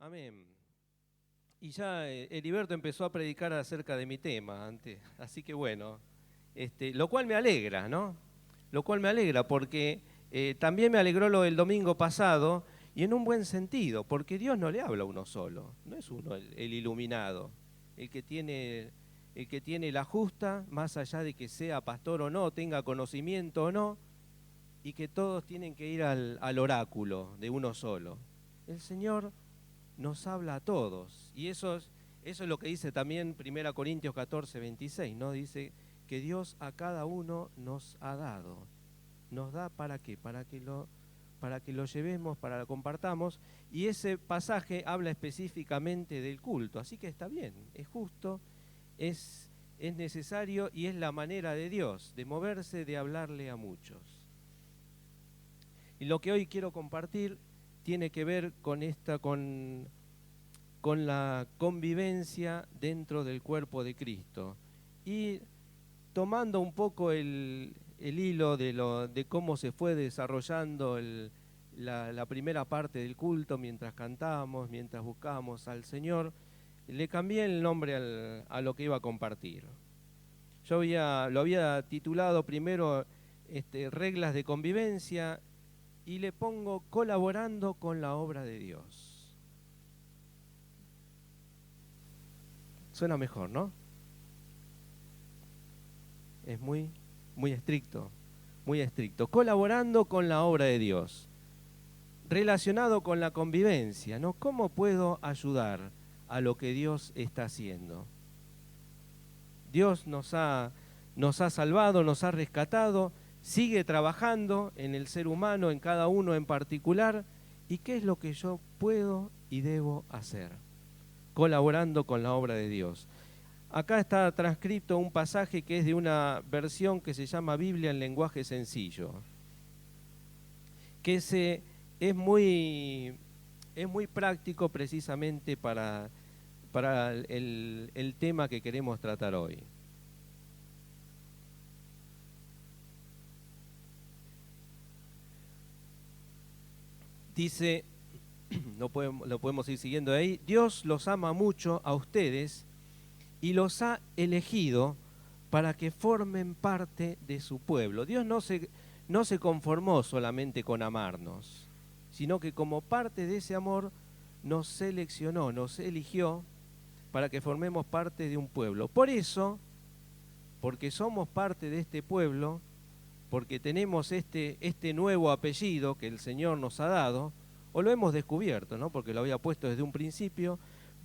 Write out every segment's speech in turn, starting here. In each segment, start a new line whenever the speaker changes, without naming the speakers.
Amén. Y ya Heriberto empezó a predicar acerca de mi tema antes, así que bueno, lo cual me alegra, ¿no? Lo cual me alegra porque también me alegró lo del domingo pasado y en un buen sentido, porque Dios no le habla a uno solo, no es uno el iluminado, el que tiene la justa, más allá de que sea pastor o no, tenga conocimiento o no, y que todos tienen que ir al oráculo de uno solo. El Señor nos habla a todos. Y eso es lo que dice también 1 Corintios 14, 26, ¿no? Dice que Dios a cada uno nos ha dado. ¿Nos da para qué? Para que lo llevemos, para que lo compartamos. Y ese pasaje habla específicamente del culto. Así que está bien, es justo, es necesario y es la manera de Dios, de moverse, de hablarle a muchos. Y lo que hoy quiero compartir tiene que ver con la convivencia dentro del cuerpo de Cristo. Y tomando un poco el hilo de cómo se fue desarrollando la primera parte del culto, mientras cantábamos, mientras buscábamos al Señor, le cambié el nombre a lo que iba a compartir. Yo lo había titulado primero Reglas de Convivencia, y le pongo colaborando con la obra de Dios. Suena mejor, ¿no? Es muy estricto, muy estricto. Colaborando con la obra de Dios. Relacionado con la convivencia, ¿no? ¿Cómo puedo ayudar a lo que Dios está haciendo? Dios nos ha salvado, nos ha rescatado, sigue trabajando en el ser humano, en cada uno en particular. ¿Y qué es lo que yo puedo y debo hacer? Colaborando con la obra de Dios. Acá está transcrito un pasaje que es de una versión que se llama Biblia en lenguaje sencillo, que es muy práctico precisamente para el tema que queremos tratar hoy. Dice, lo podemos ir siguiendo ahí, Dios los ama mucho a ustedes y los ha elegido para que formen parte de su pueblo. Dios no se conformó solamente con amarnos, sino que como parte de ese amor nos seleccionó, nos eligió para que formemos parte de un pueblo. Por eso, porque somos parte de este pueblo, porque tenemos este nuevo apellido que el Señor nos ha dado, o lo hemos descubierto, ¿no? Porque lo había puesto desde un principio,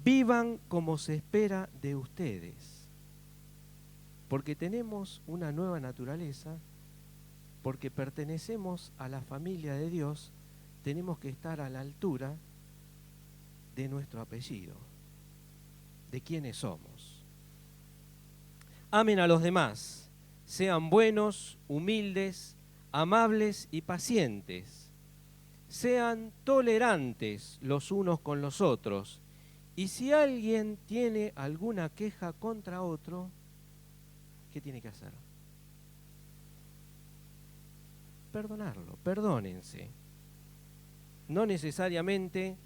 vivan como se espera de ustedes. Porque tenemos una nueva naturaleza, porque pertenecemos a la familia de Dios, tenemos que estar a la altura de nuestro apellido, de quiénes somos. Amen a los demás. Sean buenos, humildes, amables y pacientes. Sean tolerantes los unos con los otros. Y si alguien tiene alguna queja contra otro, ¿qué tiene que hacer? Perdonarlo, perdónense. No necesariamente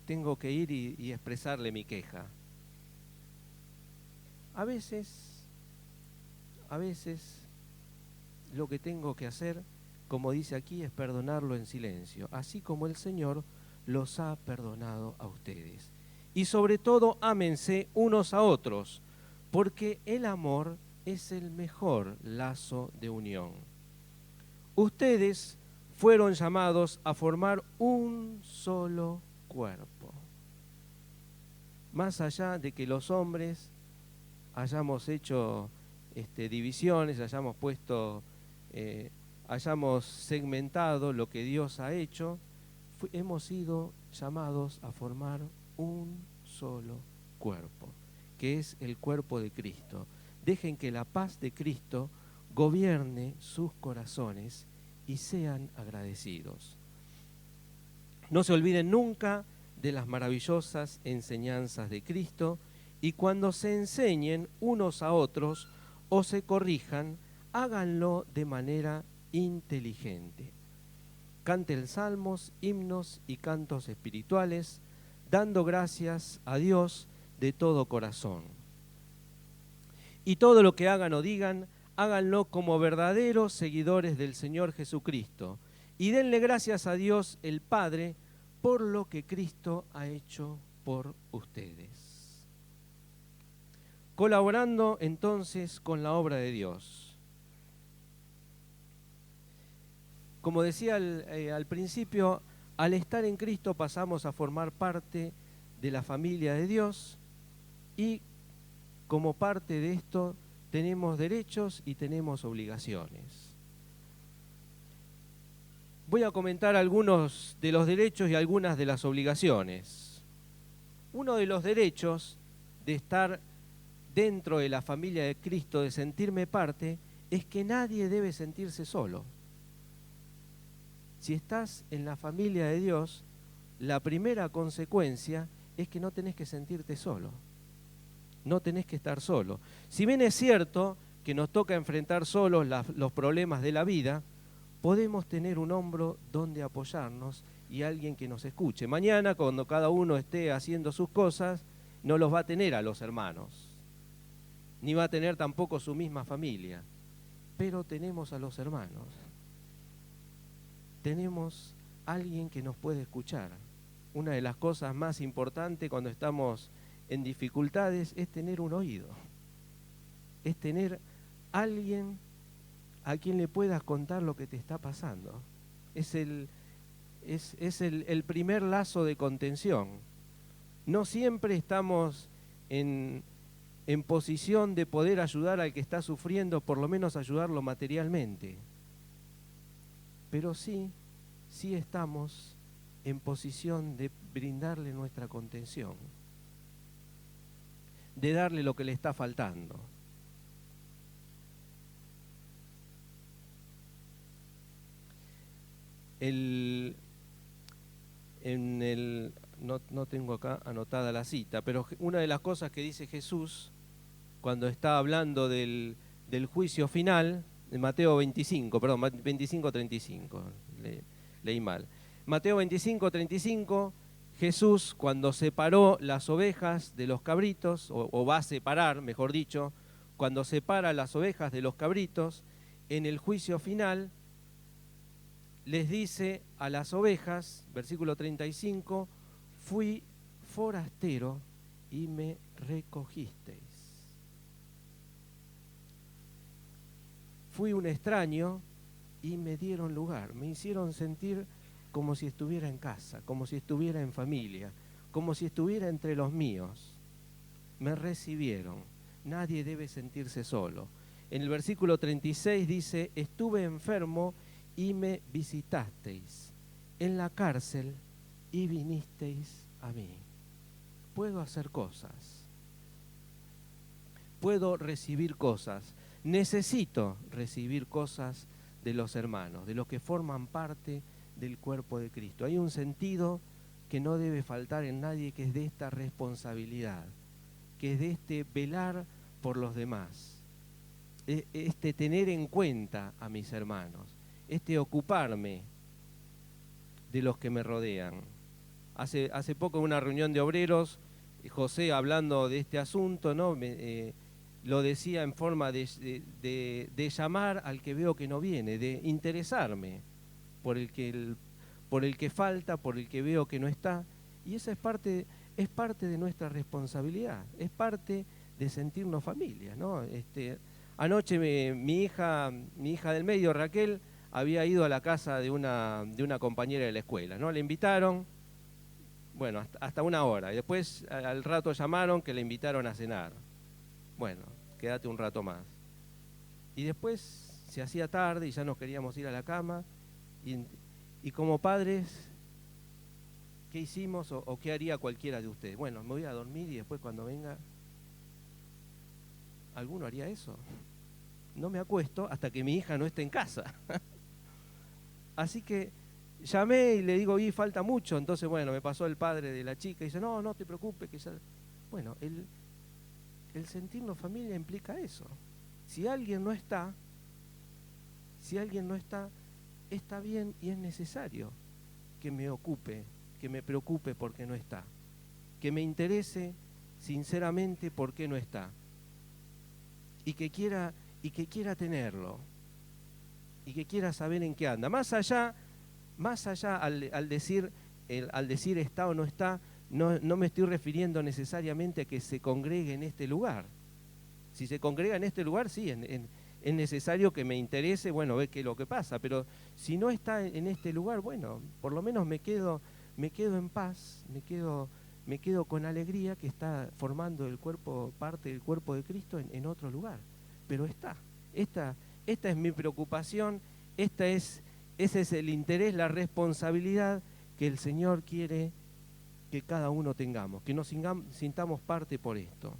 tengo que ir y expresarle mi queja. A veces lo que tengo que hacer, como dice aquí, es perdonarlo en silencio, así como el Señor los ha perdonado a ustedes. Y sobre todo, ámense unos a otros, porque el amor es el mejor lazo de unión. Ustedes fueron llamados a formar un solo cuerpo. Más allá de que los hombres hayamos hecho divisiones, hayamos segmentado lo que Dios ha hecho, hemos sido llamados a formar un solo cuerpo, que es el cuerpo de Cristo. Dejen que la paz de Cristo gobierne sus corazones y sean agradecidos. No se olviden nunca de las maravillosas enseñanzas de Cristo, y cuando se enseñen unos a otros o se corrijan, háganlo de manera inteligente. canten salmos, himnos y cantos espirituales, dando gracias a Dios de todo corazón. Y todo lo que hagan o digan, háganlo como verdaderos seguidores del Señor Jesucristo, y denle gracias a Dios el Padre por lo que Cristo ha hecho por ustedes. Colaborando entonces con la obra de Dios. Como decía al principio, al estar en Cristo pasamos a formar parte de la familia de Dios y como parte de esto tenemos derechos y tenemos obligaciones. Voy a comentar algunos de los derechos y algunas de las obligaciones. Uno de los derechos de estar dentro de la familia de Cristo, de sentirme parte, es que nadie debe sentirse solo. Si estás en la familia de Dios, la primera consecuencia es que no tenés que sentirte solo. No tenés que estar solo. Si bien es cierto que nos toca enfrentar solos los problemas de la vida, podemos tener un hombro donde apoyarnos y alguien que nos escuche. Mañana, cuando cada uno esté haciendo sus cosas, no los va a tener a los hermanos, ni va a tener tampoco su misma familia, pero tenemos a los hermanos. Tenemos alguien que nos puede escuchar. Una de las cosas más importantes cuando estamos en dificultades es tener un oído, es tener alguien a quien le puedas contar lo que te está pasando. Es el primer lazo de contención. No siempre estamos en posición de poder ayudar al que está sufriendo, por lo menos ayudarlo materialmente. Pero sí estamos en posición de brindarle nuestra contención, de darle lo que le está faltando. No tengo acá anotada la cita, pero una de las cosas que dice Jesús cuando está hablando del juicio final, en Mateo 25, perdón, 25:35, leí mal. Mateo 25:35, Jesús cuando separó las ovejas de los cabritos, o va a separar, mejor dicho, cuando separa las ovejas de los cabritos, en el juicio final, les dice a las ovejas, versículo 35, fui forastero y me recogisteis. Fui un extraño y me dieron lugar, me hicieron sentir como si estuviera en casa, como si estuviera en familia, como si estuviera entre los míos. Me recibieron, nadie debe sentirse solo. En el versículo 36 dice, estuve enfermo y me visitasteis, en la cárcel y vinisteis a mí. Puedo hacer cosas, puedo recibir cosas, necesito recibir cosas de los hermanos, de los que forman parte del cuerpo de Cristo. Hay un sentido que no debe faltar en nadie, que es de esta responsabilidad, que es de este velar por los demás, este tener en cuenta a mis hermanos, este ocuparme de los que me rodean. Hace poco en una reunión de obreros, José hablando de este asunto, ¿no? Lo decía en forma de llamar al que veo que no viene, de interesarme por el que falta, por el que veo que no está. Y esa es parte de nuestra responsabilidad, es parte de sentirnos familia, ¿no? Anoche mi hija del medio, Raquel, había ido a la casa de una compañera de la escuela, ¿no? Le invitaron, bueno, hasta una hora, y después al rato llamaron que le invitaron a cenar. Bueno, quédate un rato más. Y después se hacía tarde y ya nos queríamos ir a la cama, y como padres, ¿qué hicimos o qué haría cualquiera de ustedes? Bueno, me voy a dormir y después cuando venga, ¿alguno haría eso? No me acuesto hasta que mi hija no esté en casa. Así que llamé y le digo, falta mucho. Entonces, bueno, me pasó el padre de la chica y dice, no te preocupes, que ya... Bueno, el sentirnos familia implica eso. Si alguien no está, está bien y es necesario que me ocupe, que me preocupe porque no está, que me interese sinceramente por qué no está, y que quiera tenerlo, y que quiera saber en qué anda. Más allá al decir está o no está, no me estoy refiriendo necesariamente a que se congregue en este lugar. Si se congrega en este lugar, sí, es necesario que me interese, bueno, ver qué es lo que pasa, pero si no está en este lugar, bueno, por lo menos me quedo en paz, me quedo con alegría que está formando el cuerpo, parte del cuerpo de Cristo en otro lugar. Pero esta es mi preocupación, ese es el interés, la responsabilidad que el Señor quiere que cada uno tengamos, que nos sintamos parte por esto.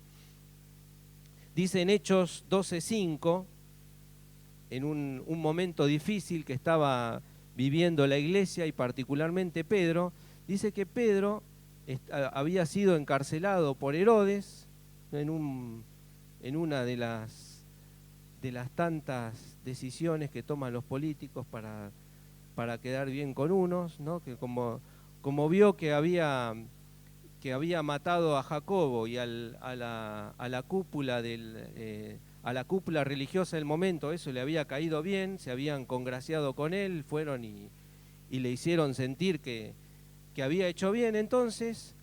Dice en Hechos 12:5, en un momento difícil que estaba viviendo la iglesia y particularmente Pedro, dice que Pedro había sido encarcelado por Herodes en una de las tantas decisiones que toman los políticos para quedar bien con unos, ¿no? Que como vio que había matado a Jacobo y a la cúpula a la cúpula religiosa del momento, eso le había caído bien, se habían congraciado con él, fueron y le hicieron sentir que había hecho bien, entonces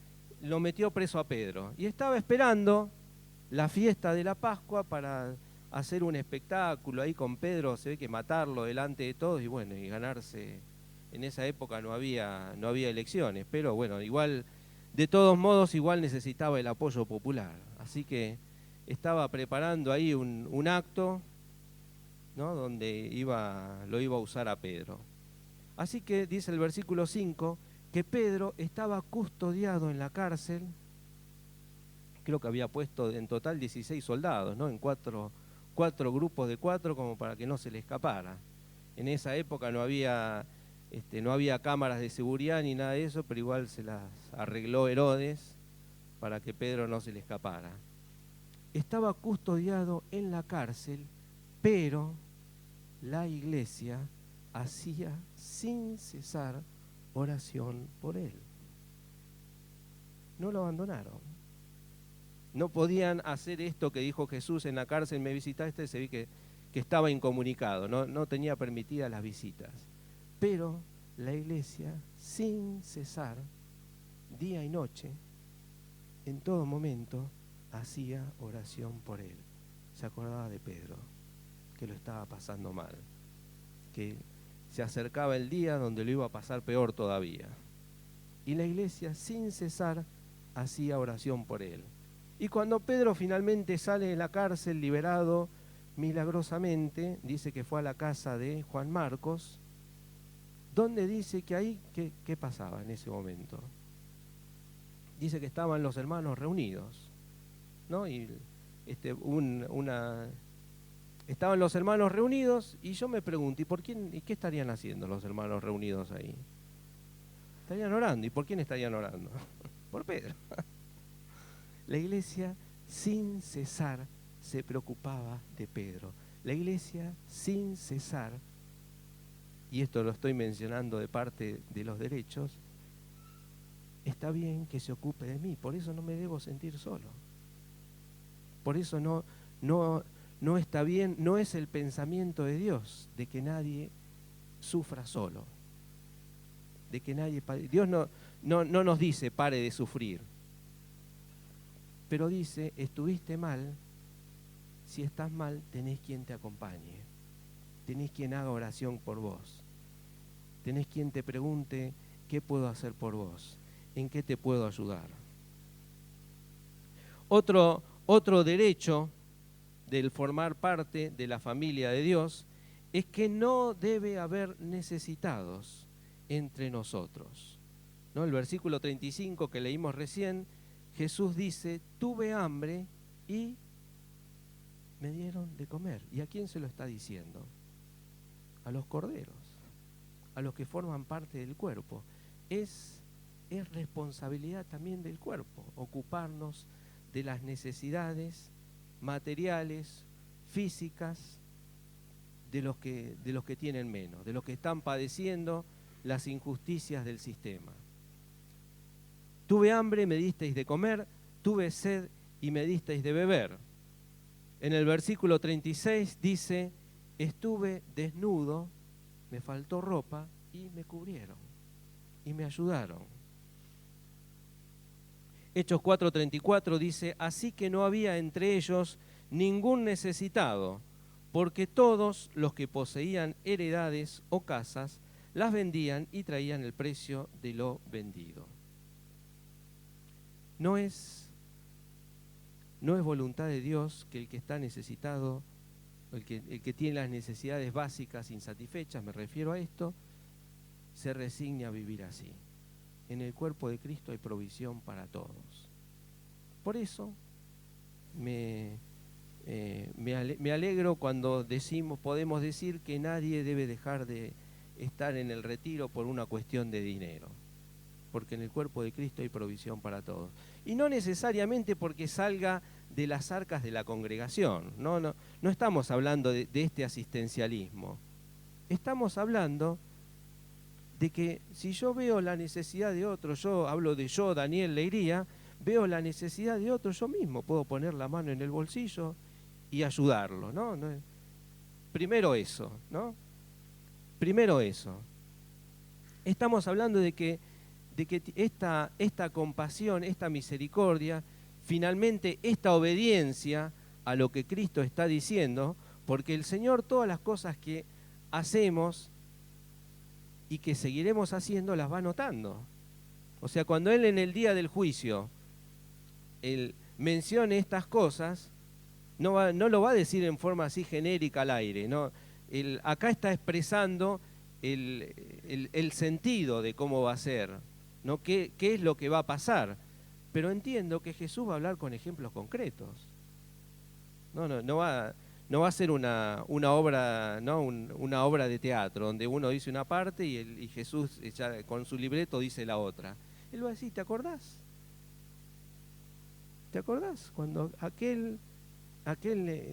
lo metió preso a Pedro. Y estaba esperando la fiesta de la Pascua para hacer un espectáculo ahí con Pedro, se ve que matarlo delante de todos y bueno, y ganarse. En esa época no había elecciones, pero bueno, igual, de todos modos, igual necesitaba el apoyo popular. Así que estaba preparando ahí un acto, ¿no? Donde lo iba a usar a Pedro. Así que dice el versículo 5 que Pedro estaba custodiado en la cárcel. Creo que había puesto en total 16 soldados, ¿no? En cuatro grupos de 4 como para que no se le escapara. En esa época no había cámaras de seguridad ni nada de eso, pero igual se las arregló Herodes para que Pedro no se le escapara. Estaba custodiado en la cárcel, pero la iglesia hacía sin cesar oración por él. No lo abandonaron. No podían hacer esto que dijo Jesús en la cárcel, me visitaste, se ve que estaba incomunicado, no tenía permitidas las visitas. Pero la iglesia, sin cesar, día y noche, en todo momento, hacía oración por él. Se acordaba de Pedro, que lo estaba pasando mal, que se acercaba el día donde lo iba a pasar peor todavía. Y la iglesia, sin cesar, hacía oración por él. Y cuando Pedro finalmente sale de la cárcel, liberado milagrosamente, dice que fue a la casa de Juan Marcos, donde dice que ahí, ¿qué pasaba en ese momento? Dice que estaban los hermanos reunidos, ¿no? Y estaban los hermanos reunidos, y yo me pregunto, ¿y qué estarían haciendo los hermanos reunidos ahí? Estarían orando. ¿Y por quién estarían orando? Por Pedro. La iglesia sin cesar se preocupaba de Pedro. La iglesia sin cesar, y esto lo estoy mencionando de parte de los derechos, está bien que se ocupe de mí, por eso no me debo sentir solo. Por eso no está bien, no es el pensamiento de Dios de que nadie sufra solo. De que Dios no nos dice pare de sufrir. Pero dice, estuviste mal, si estás mal tenés quien te acompañe, tenés quien haga oración por vos, tenés quien te pregunte qué puedo hacer por vos, en qué te puedo ayudar. Otro derecho del formar parte de la familia de Dios es que no debe haber necesitados entre nosotros, ¿no? El versículo 35 que leímos recién, Jesús dice, tuve hambre y me dieron de comer. ¿Y a quién se lo está diciendo? A los corderos, a los que forman parte del cuerpo. Es responsabilidad también del cuerpo ocuparnos de las necesidades materiales, físicas, de los que tienen menos, de los que están padeciendo las injusticias del sistema. Tuve hambre, me disteis de comer, tuve sed y me disteis de beber. En el versículo 36 dice, estuve desnudo, me faltó ropa y me cubrieron y me ayudaron. Hechos 4:34 dice, así que no había entre ellos ningún necesitado, porque todos los que poseían heredades o casas las vendían y traían el precio de lo vendido. No es voluntad de Dios que el que está necesitado, el que tiene las necesidades básicas insatisfechas, me refiero a esto, se resigne a vivir así. En el cuerpo de Cristo hay provisión para todos. Por eso me alegro cuando podemos decir que nadie debe dejar de estar en el retiro por una cuestión de dinero, porque en el cuerpo de Cristo hay provisión para todos. Y no necesariamente porque salga de las arcas de la congregación, no estamos hablando de este asistencialismo. Estamos hablando de que si yo veo la necesidad de otro, yo, Daniel Leiría, veo la necesidad de otro, yo mismo puedo poner la mano en el bolsillo y ayudarlo, ¿no? Primero eso, ¿no? Primero eso. Estamos hablando de que esta compasión, esta misericordia, finalmente esta obediencia a lo que Cristo está diciendo, porque el Señor todas las cosas que hacemos y que seguiremos haciendo las va notando. O sea, cuando Él en el día del juicio Él mencione estas cosas, no lo va a decir en forma así genérica al aire, ¿no? Acá está expresando el sentido de cómo va a ser, ¿no? ¿Qué es lo que va a pasar? Pero entiendo que Jesús va a hablar con ejemplos concretos. No va a ser una obra, ¿no? Una obra de teatro donde uno dice una parte y Jesús ya con su libreto dice la otra. Él va a decir, ¿te acordás? ¿Te acordás? Cuando aquel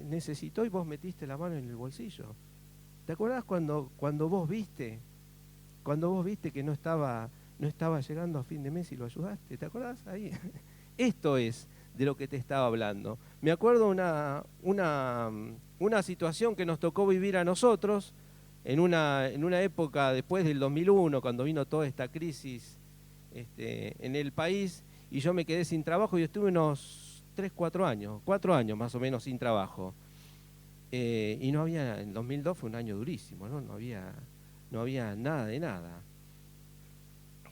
necesitó y vos metiste la mano en el bolsillo. ¿Te acordás cuando vos viste que no estaba llegando a fin de mes y lo ayudaste? ¿Te acordás? Ahí. Esto es de lo que te estaba hablando. Me acuerdo una situación que nos tocó vivir a nosotros en una época después del 2001, cuando vino toda esta crisis en el país, y yo me quedé sin trabajo y estuve unos 4 años más o menos sin trabajo. Y no había, en 2002 fue un año durísimo, ¿no? No había nada de nada.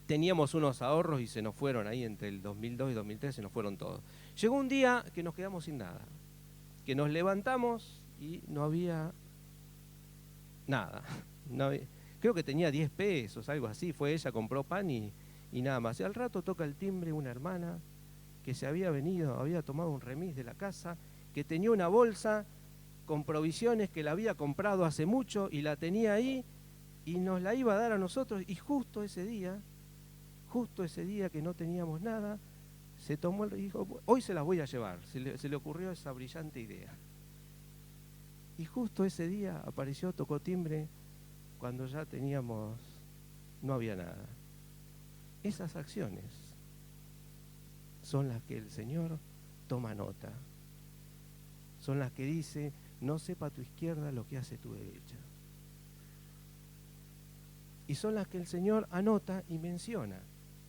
Teníamos unos ahorros y se nos fueron ahí entre el 2002 y 2003, se nos fueron todos. Llegó un día que nos quedamos sin nada, que nos levantamos y no había nada. Creo que tenía 10 pesos, algo así, fue ella, compró pan y nada más. Y al rato toca el timbre una hermana que se había venido, había tomado un remis de la casa, que tenía una bolsa con provisiones que la había comprado hace mucho y la tenía ahí y nos la iba a dar a nosotros, y justo ese día que no teníamos nada, se tomó y dijo, hoy se las voy a llevar. Se le ocurrió esa brillante idea. Y justo ese día apareció, tocó timbre, cuando ya no había nada. Esas acciones son las que el Señor toma nota. Son las que dice, no sepa tu izquierda lo que hace tu derecha. Y son las que el Señor anota y menciona.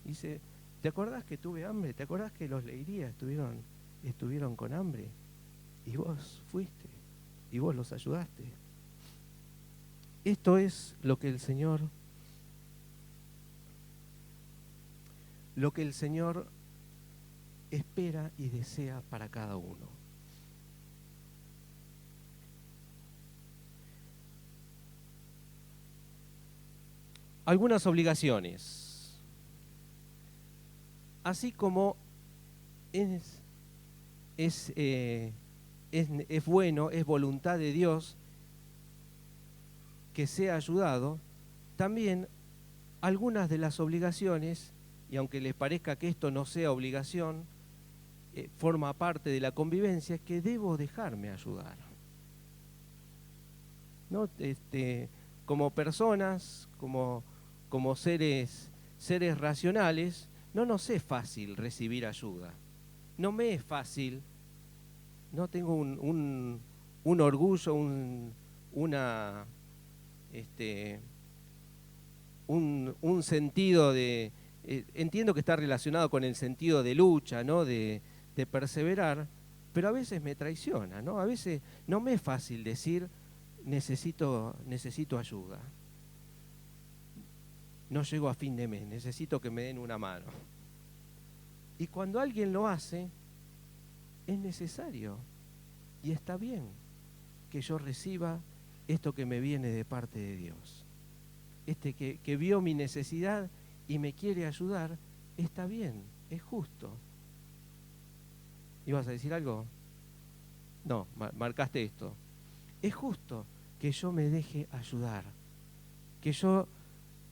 Dice, ¿te acordás que tuve hambre? ¿Te acordás que los Leiría estuvieron con hambre? Y vos fuiste, y vos los ayudaste. Esto es lo que el Señor espera y desea para cada uno. Algunas obligaciones. Así como es bueno, es voluntad de Dios que sea ayudado, también algunas de las obligaciones, y aunque les parezca que esto no sea obligación, forma parte de la convivencia, es que debo dejarme ayudar. ¿no? Como personas, como seres racionales, no nos es fácil recibir ayuda. No me es fácil, no tengo un orgullo, una, un sentido de... entiendo que está relacionado con el sentido de lucha, ¿no? De perseverar, pero a veces me traiciona, ¿no? A veces no me es fácil decir necesito ayuda. No llego a fin de mes, necesito que me den una mano. Y cuando alguien lo hace, es necesario y está bien que yo reciba esto que me viene de parte de Dios. Que vio mi necesidad y me quiere ayudar, está bien, es justo. ¿Ibas a decir algo? No, marcaste esto. Es justo que yo me deje ayudar, que yo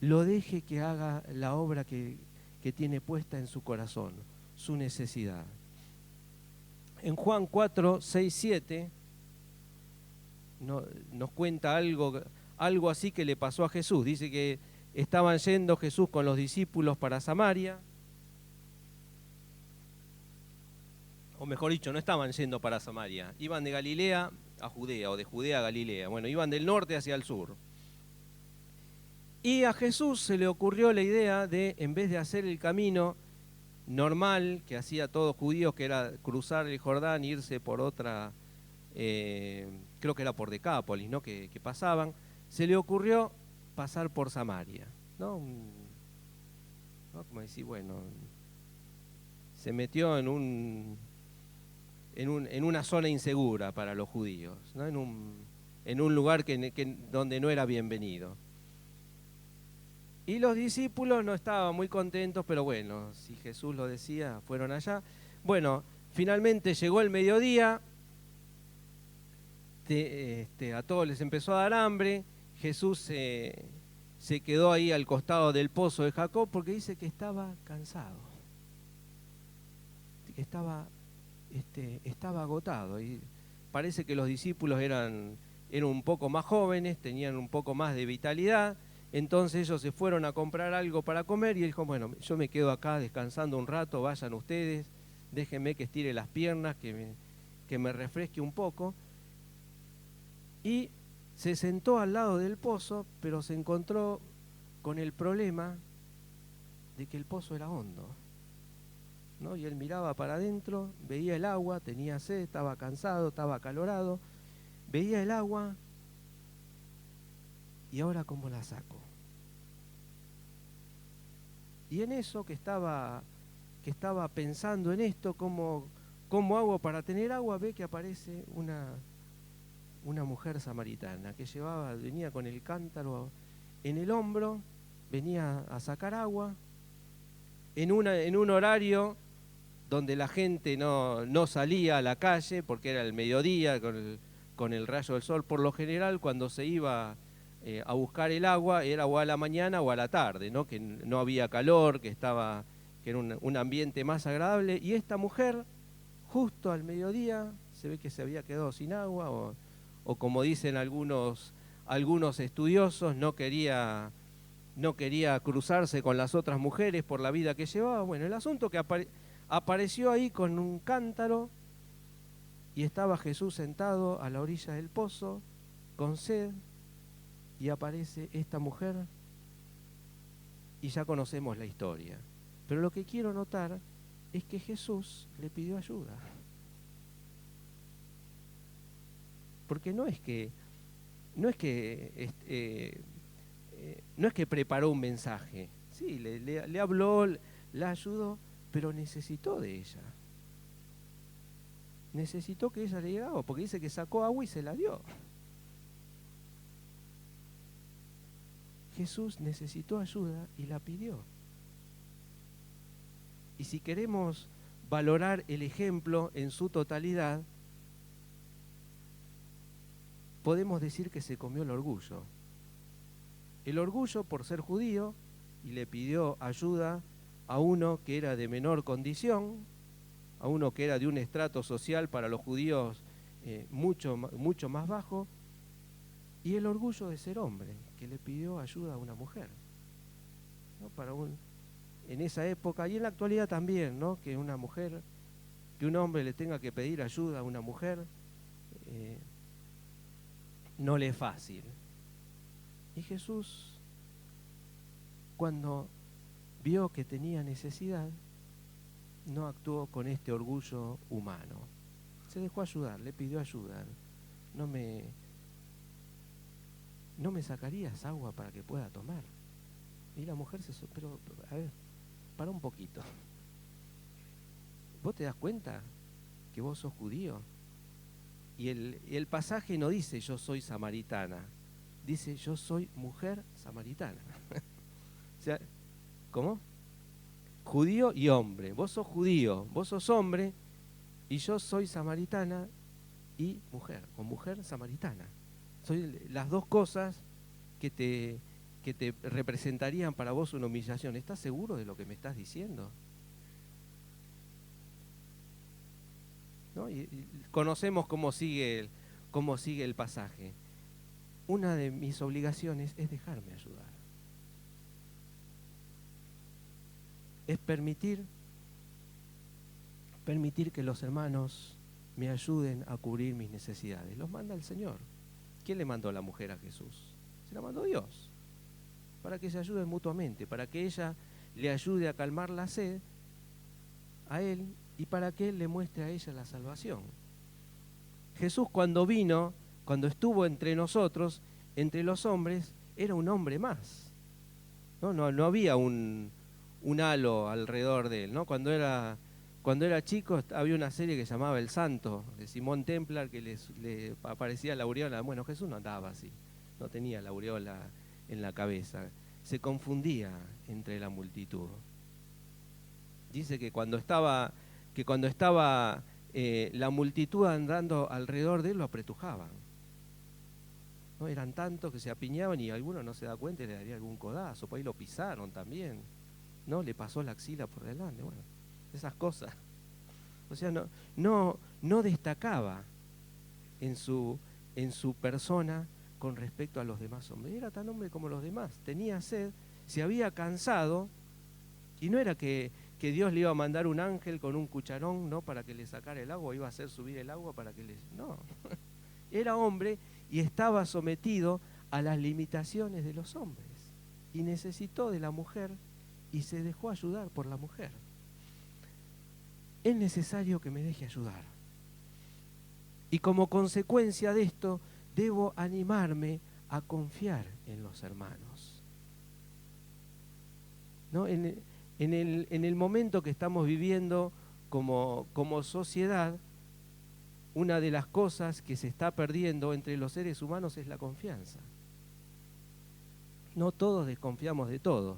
lo deje que haga la obra que tiene puesta en su corazón, su necesidad. En Juan 4, 6, 7 nos cuenta algo así que le pasó a Jesús. Dice que estaban yendo Jesús con los discípulos para Samaria, o mejor dicho, no estaban yendo para Samaria, iban de Galilea a Judea, o de Judea a Galilea. Bueno, iban del norte hacia el sur. Y a Jesús se le ocurrió la idea de, en vez de hacer el camino normal que hacía todos judíos, que era cruzar el Jordán e irse por otra, creo que era por Decápolis, ¿no? que pasaban, se le ocurrió pasar por Samaria, ¿no? Como decir, bueno, se metió en una zona insegura para los judíos, ¿no? en un lugar donde no era bienvenido. Y los discípulos no estaban muy contentos, pero bueno, si Jesús lo decía, fueron allá. Bueno, finalmente llegó el mediodía, a todos les empezó a dar hambre. Jesús se quedó ahí al costado del pozo de Jacob porque dice que estaba cansado, que estaba agotado. Y parece que los discípulos eran un poco más jóvenes, tenían un poco más de vitalidad. Entonces ellos se fueron a comprar algo para comer y él dijo, bueno, yo me quedo acá descansando un rato, vayan ustedes, déjenme que estire las piernas, que me refresque un poco. Y se sentó al lado del pozo, pero se encontró con el problema de que el pozo era hondo, ¿no? Y él miraba para adentro, veía el agua, tenía sed, estaba cansado, estaba acalorado, veía el agua y ahora ¿cómo la saco? Y en eso que estaba pensando en esto, ¿cómo hago para tener agua? Ve que aparece una mujer samaritana que venía con el cántaro en el hombro, venía a sacar agua, en un horario donde la gente no salía a la calle porque era el mediodía con el rayo del sol. Por lo general, cuando se iba a buscar el agua, era o a la mañana o a la tarde, ¿no? Que no había calor, que era un ambiente más agradable. Y esta mujer, justo al mediodía, se ve que se había quedado sin agua, o como dicen algunos estudiosos, no quería cruzarse con las otras mujeres por la vida que llevaba. Bueno, el asunto que apareció ahí con un cántaro y estaba Jesús sentado a la orilla del pozo con sed y aparece esta mujer y ya conocemos la historia. Pero lo que quiero notar es que Jesús le pidió ayuda. Porque no es que preparó un mensaje. Sí, le habló, la ayudó, pero necesitó de ella. Necesitó que ella le diera agua, porque dice que sacó agua y se la dio. Jesús necesitó ayuda y la pidió. Y si queremos valorar el ejemplo en su totalidad, podemos decir que se comió el orgullo. El orgullo por ser judío, y le pidió ayuda a uno que era de menor condición, a uno que era de un estrato social para los judíos mucho más bajo, y el orgullo de ser hombre, que le pidió ayuda a una mujer, ¿no? En esa época y en la actualidad también, ¿no? Que una mujer, que un hombre le tenga que pedir ayuda a una mujer, no le es fácil. Y Jesús, cuando vio que tenía necesidad, no actuó con este orgullo humano. Se dejó ayudar, le pidió ayuda. No me sacarías agua para que pueda tomar. Y la mujer pero a ver, para un poquito. ¿Vos te das cuenta que vos sos judío? Y el pasaje no dice yo soy samaritana, dice yo soy mujer samaritana. O sea, ¿cómo? Judío y hombre. Vos sos judío, vos sos hombre, y yo soy samaritana y mujer, o mujer samaritana. Soy las dos cosas que te representarían para vos una humillación. ¿Estás seguro de lo que me estás diciendo? ¿No? Y conocemos cómo sigue el pasaje. Una de mis obligaciones es dejarme ayudar. Es permitir que los hermanos me ayuden a cubrir mis necesidades. Los manda el Señor. ¿Quién le mandó a la mujer a Jesús? Se la mandó Dios. Para que se ayuden mutuamente, para que ella le ayude a calmar la sed a él y para que él le muestre a ella la salvación. Jesús cuando vino, cuando estuvo entre nosotros, entre los hombres, era un hombre más. No había un halo alrededor de él, ¿no? Cuando era chico había una serie que se llamaba El Santo, de Simón Templar, que le aparecía la aureola. Bueno, Jesús no andaba así, no tenía la aureola en la cabeza, se confundía entre la multitud. Dice que cuando estaba la multitud andando alrededor de él, lo apretujaban, ¿no? Eran tantos que se apiñaban y alguno no se da cuenta y le daría algún codazo, por ahí lo pisaron también, ¿no? Le pasó la axila por delante, bueno, esas cosas. O sea, no destacaba en su persona con respecto a los demás hombres. Era tan hombre como los demás, tenía sed, se había cansado, y no era que Dios le iba a mandar un ángel con un cucharón, ¿no?, para que le sacara el agua, iba a hacer subir el agua para que no. Era hombre y estaba sometido a las limitaciones de los hombres. Y necesitó de la mujer y se dejó ayudar por la mujer. Es necesario que me deje ayudar. Y como consecuencia de esto, debo animarme a confiar en los hermanos, ¿no? En el momento que estamos viviendo como sociedad, una de las cosas que se está perdiendo entre los seres humanos es la confianza. No todos desconfiamos de todos.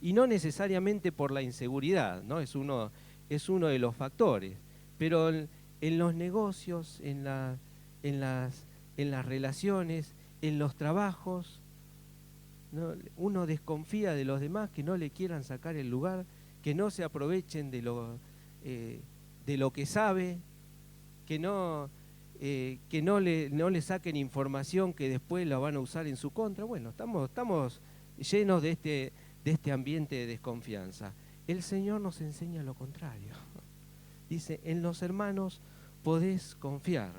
Y no necesariamente por la inseguridad, ¿no? Es uno de los factores. Pero en los negocios, en las relaciones, en los trabajos, ¿no? Uno desconfía de los demás, que no le quieran sacar el lugar, que no se aprovechen de lo que sabe, que no le saquen información que después la van a usar en su contra. Bueno, estamos llenos de este ambiente de desconfianza. El Señor nos enseña lo contrario. Dice, en los hermanos podés confiar.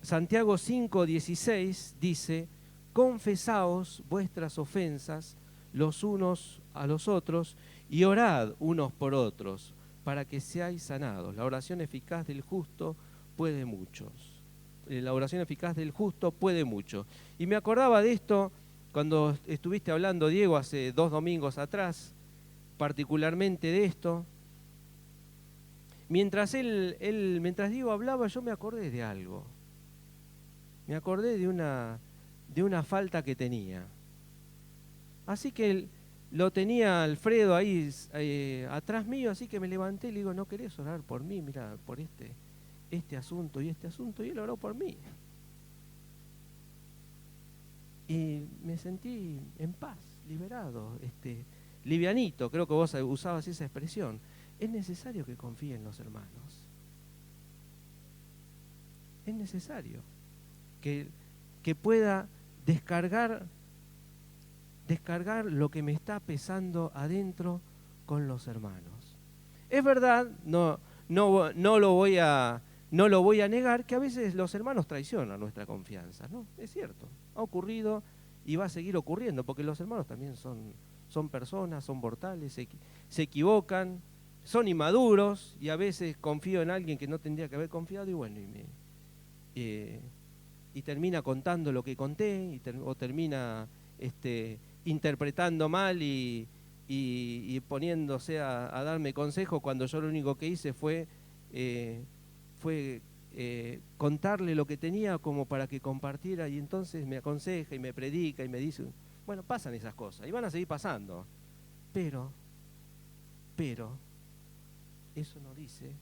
Santiago 5:16 dice, confesaos vuestras ofensas los unos a los otros y orad unos por otros para que seáis sanados. La oración eficaz del justo puede muchos. La oración eficaz del justo puede mucho. Y me acordaba de esto cuando estuviste hablando, Diego, hace 2 domingos atrás, particularmente de esto. Mientras Diego hablaba, yo me acordé de algo. Me acordé de una falta que tenía. Así que lo tenía Alfredo ahí atrás mío, así que me levanté y le digo, ¿no querés orar por mí? Mira, por este asunto y este asunto. Y él oró por mí. Y me sentí en paz, liberado, livianito, creo que vos usabas esa expresión. Es necesario que confíen en los hermanos. Es necesario que que pueda descargar lo que me está pesando adentro con los hermanos. Es verdad, no lo voy a negar, que a veces los hermanos traicionan nuestra confianza, ¿no? Es cierto, ha ocurrido y va a seguir ocurriendo, porque los hermanos también son personas, son mortales, se equivocan, son inmaduros, y a veces confío en alguien que no tendría que haber confiado, y bueno, y termina contando lo que conté, o termina interpretando mal y poniéndose a darme consejo, cuando yo lo único que hice fue contarle lo que tenía como para que compartiera, y entonces me aconseja y me predica y me dice, bueno, pasan esas cosas y van a seguir pasando, pero eso no dice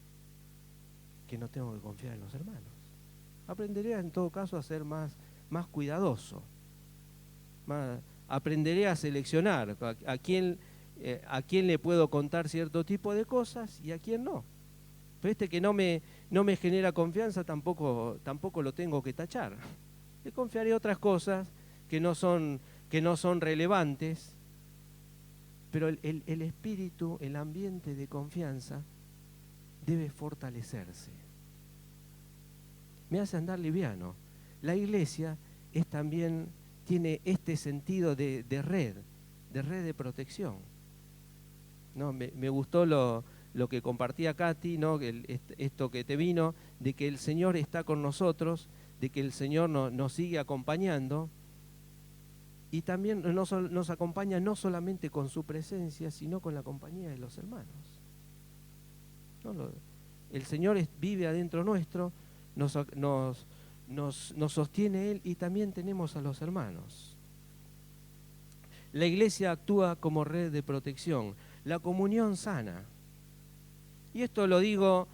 que no tengo que confiar en los hermanos. Aprenderé en todo caso a ser más cuidadoso, aprenderé a seleccionar a quién le puedo contar cierto tipo de cosas y a quién no. Pero que no me genera confianza, tampoco lo tengo que tachar. Le confiaré otras cosas que no son relevantes, pero el espíritu, el ambiente de confianza debe fortalecerse. Me hace andar liviano. La iglesia tiene este sentido de red de protección, ¿no? Me gustó lo que compartía Katy, ¿no? Esto que te vino, de que el Señor está con nosotros, de que el Señor nos sigue acompañando, y también nos acompaña no solamente con su presencia, sino con la compañía de los hermanos, ¿no? El Señor vive adentro nuestro, nos sostiene Él, y también tenemos a los hermanos. La iglesia actúa como red de protección, la comunión sana. Y esto lo digo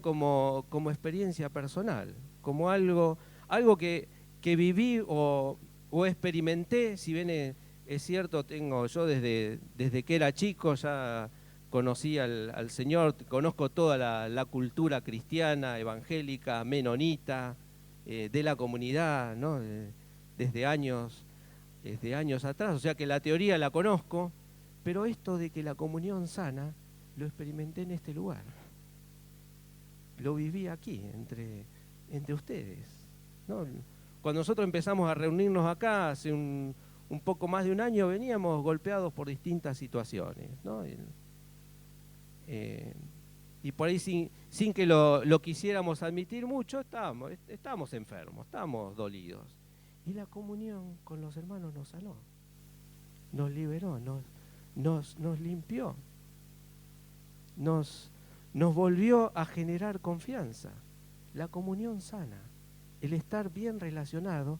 como experiencia personal, como algo que viví o experimenté. Si bien es cierto, yo desde que era chico ya conocí al Señor, conozco toda la cultura cristiana, evangélica, menonita, de la comunidad, ¿no? Desde años atrás, o sea que la teoría la conozco, pero esto de que la comunión sana lo experimenté en este lugar, lo viví aquí, entre ustedes, ¿no? Cuando nosotros empezamos a reunirnos acá hace un poco más de un año, veníamos golpeados por distintas situaciones, ¿no? Y por ahí sin que lo quisiéramos admitir mucho, estábamos enfermos, estábamos dolidos. Y la comunión con los hermanos nos sanó, nos liberó, nos limpió, nos volvió a generar confianza. La comunión sana, el estar bien relacionado,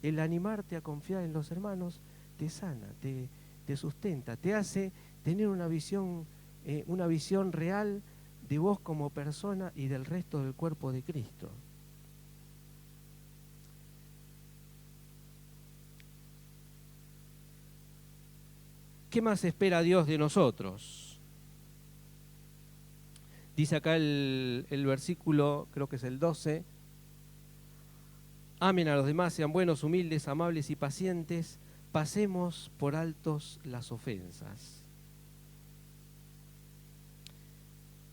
el animarte a confiar en los hermanos, te sana, te sustenta, te hace tener una visión real de vos como persona y del resto del cuerpo de Cristo. ¿Qué más espera Dios de nosotros? Dice acá el versículo, creo que es el 12, amen a los demás, sean buenos, humildes, amables y pacientes, pasemos por altos las ofensas.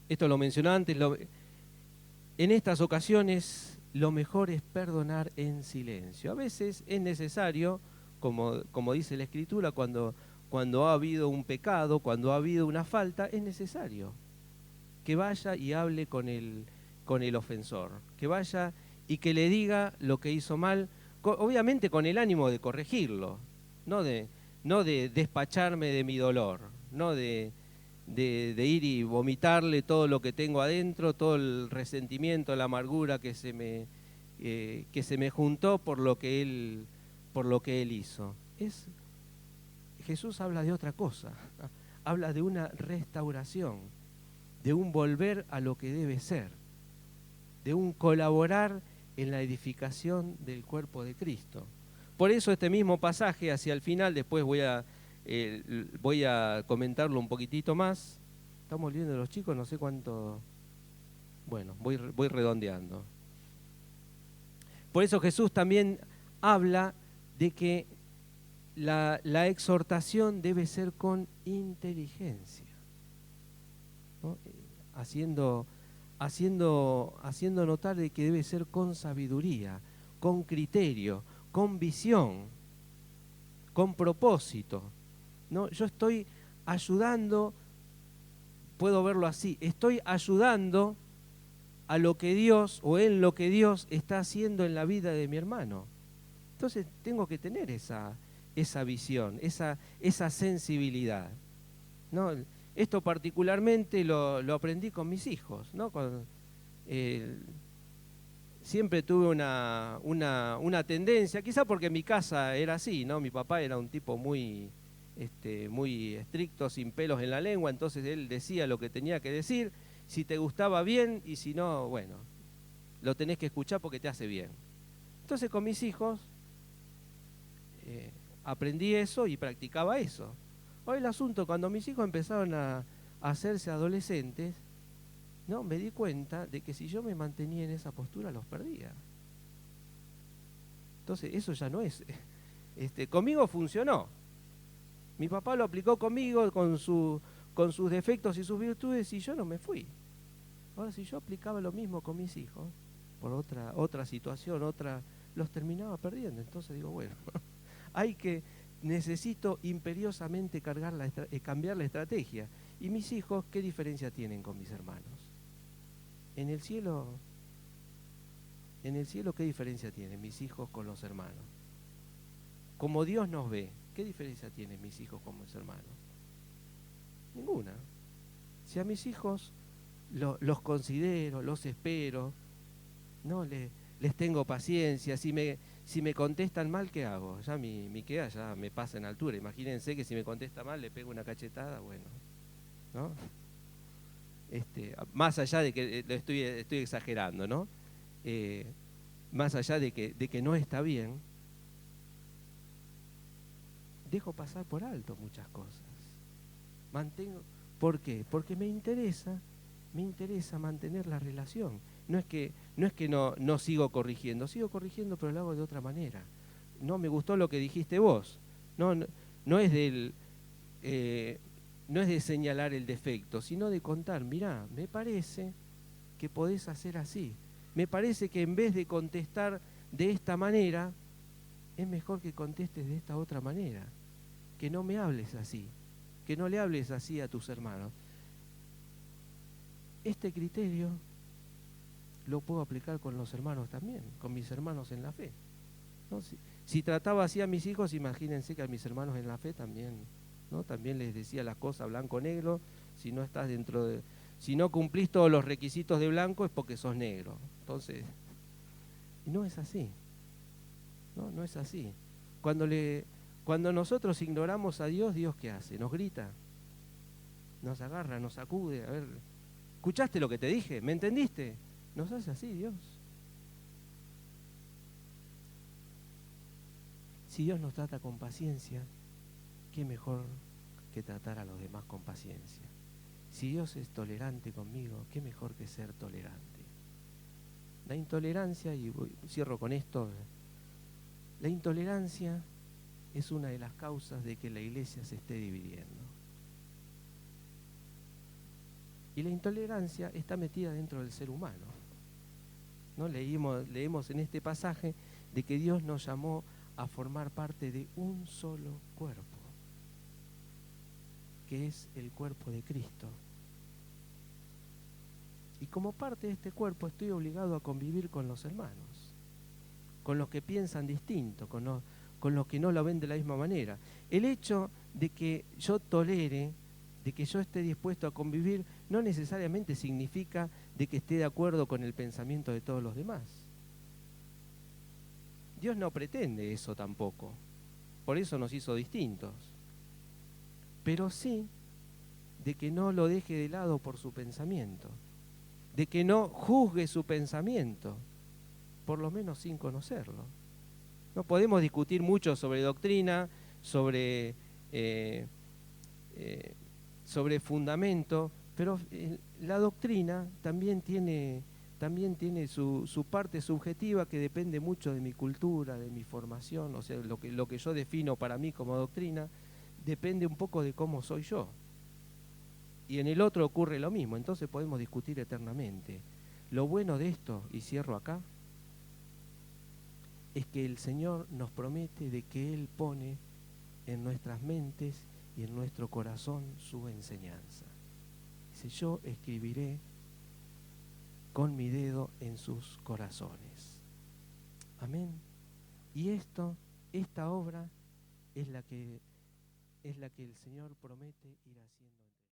Esto lo mencioné antes, en estas ocasiones lo mejor es perdonar en silencio. A veces es necesario, como dice la Escritura, cuando ha habido un pecado, cuando ha habido una falta, es necesario que vaya y hable con el ofensor, que vaya y que le diga lo que hizo mal, obviamente con el ánimo de corregirlo, no de despacharme de mi dolor, no de ir y vomitarle todo lo que tengo adentro, todo el resentimiento, la amargura que se me juntó por lo que él hizo. Jesús habla de otra cosa, habla de una restauración, de un volver a lo que debe ser, de un colaborar en la edificación del cuerpo de Cristo. Por eso este mismo pasaje hacia el final, después voy a comentarlo un poquitito más. Estamos viendo los chicos, no sé cuánto. Bueno, voy redondeando. Por eso Jesús también habla de que la exhortación debe ser con inteligencia, ¿no? Haciendo notar de que debe ser con sabiduría, con criterio, con visión, con propósito, ¿no? Yo estoy ayudando, puedo verlo así, estoy ayudando a lo que Dios o en lo que Dios está haciendo en la vida de mi hermano. Entonces tengo que tener esa visión, esa sensibilidad, ¿no? Esto particularmente lo aprendí con mis hijos, ¿no? Siempre tuve una tendencia, quizá porque en mi casa era así, ¿no? Mi papá era un tipo muy estricto, sin pelos en la lengua, entonces él decía lo que tenía que decir, si te gustaba bien y si no, bueno, lo tenés que escuchar porque te hace bien. Entonces con mis hijos aprendí eso y practicaba eso. Hoy el asunto, cuando mis hijos empezaron a hacerse adolescentes, no, me di cuenta de que si yo me mantenía en esa postura los perdía. Entonces eso ya no es, conmigo funcionó. Mi papá lo aplicó conmigo con sus defectos y sus virtudes y yo no me fui. Ahora si yo aplicaba lo mismo con mis hijos, por otra situación, los terminaba perdiendo. Entonces digo, bueno, necesito imperiosamente cambiar la estrategia. ¿Y mis hijos qué diferencia tienen con mis hermanos? En el cielo, ¿qué diferencia tienen mis hijos con los hermanos? Como Dios nos ve, ¿qué diferencia tienen mis hijos con mis hermanos? Ninguna. Si a mis hijos los considero, los espero, no les tengo paciencia, si me contestan mal, ¿qué hago? Ya mi queda ya me pasa en altura. Imagínense que si me contesta mal le pego una cachetada, bueno, ¿no? Más allá de que lo estoy exagerando, ¿no? Más allá de que no está bien, dejo pasar por alto muchas cosas. ¿Por qué? Porque me interesa mantener la relación. No es que no sigo corrigiendo, pero lo hago de otra manera. No me gustó lo que dijiste vos. No es de señalar el defecto, sino de contar, mirá, me parece que podés hacer así. Me parece que en vez de contestar de esta manera, es mejor que contestes de esta otra manera. Que no me hables así, que no le hables así a tus hermanos. Este criterio lo puedo aplicar con los hermanos también, con mis hermanos en la fe, ¿no? Si trataba así a mis hijos, imagínense que a mis hermanos en la fe también, ¿no? También les decía las cosas blanco-negro. Si no estás si no cumplís todos los requisitos de blanco es porque sos negro. Entonces, no es así, no es así. Cuando nosotros ignoramos a Dios, ¿Dios qué hace? Nos grita, nos agarra, nos sacude. A ver, ¿escuchaste lo que te dije? ¿Me entendiste? Nos hace así Dios. Si Dios nos trata con paciencia, ¿qué mejor que tratar a los demás con paciencia? Si Dios es tolerante conmigo, ¿qué mejor que ser tolerante? La intolerancia, y cierro con esto, la intolerancia es una de las causas de que la iglesia se esté dividiendo. Y la intolerancia está metida dentro del ser humano, ¿no? Leemos en este pasaje de que Dios nos llamó a formar parte de un solo cuerpo, que es el cuerpo de Cristo. Y como parte de este cuerpo estoy obligado a convivir con los hermanos, con los que piensan distinto, con los que no lo ven de la misma manera. El hecho de que yo tolere, de que yo esté dispuesto a convivir, no necesariamente significa de que esté de acuerdo con el pensamiento de todos los demás. Dios no pretende eso tampoco, por eso nos hizo distintos. Pero sí de que no lo deje de lado por su pensamiento, de que no juzgue su pensamiento, por lo menos sin conocerlo. No podemos discutir mucho sobre doctrina, sobre fundamento, pero la doctrina también tiene también tiene su parte subjetiva que depende mucho de mi cultura, de mi formación, o sea, lo que yo defino para mí como doctrina, depende un poco de cómo soy yo. Y en el otro ocurre lo mismo, entonces podemos discutir eternamente. Lo bueno de esto, y cierro acá, es que el Señor nos promete de que Él pone en nuestras mentes y en nuestro corazón su enseñanza. Dice, yo escribiré con mi dedo en sus corazones. Amén. Y esta obra es la que el Señor promete ir haciendo.